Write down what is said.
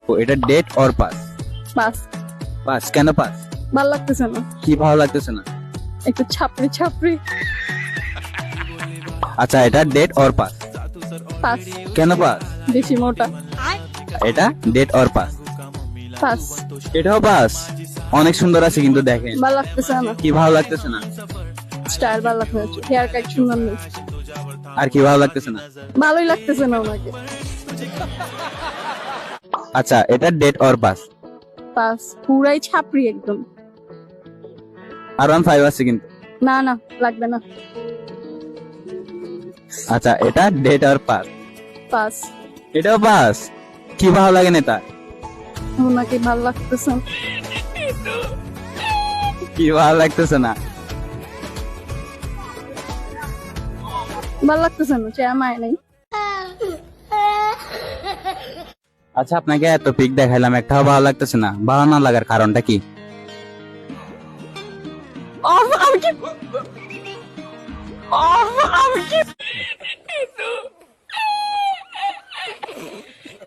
ও এটা date or pass? Pass. Pass কেন pass? ভাল লাগতেছে না, কি ভালো লাগতেছে না? একটু ছাপড়ি ছাপড়ি। আচ্ছা এটা ডেট অর পাস? পাস। কেন পাস? বেশি মোটা। এটা ডেট অর পাস? পাস। এটাও পাস। অনেক সুন্দর আছে কিন্তু দেখেন। ভাল লাগতেছে না, কি ভালো লাগতেছে না? স্টাইল ভাল লাগতেছে, হেয়ার কাট সুন্দর নেই। আর কি ভালো লাগতেছে না? ভালোই লাগতেছে না ওনাকে। আচ্ছা এটা ডেট অর পাস? পাস, পুরাই ছাপড়ি একদম। আর 1.5 আছে কিন্তু। না না, লাগবে না। আচ্ছা এটা ডেট অর পাস? পাস। এটাও পাস। কি ভালো লাগে না এটা? ওনাকে ভাল লাগতেছে না। কি ভালো লাগতেছে না? ভাল লাগতেছে না, চেয়ার মায় নাই। আচ্ছা আপনাকে এত পিক দেখাইলাম, একটাও ভালো লাগতেছে না। ভালো না লাগার কারণটা কি? আমি কি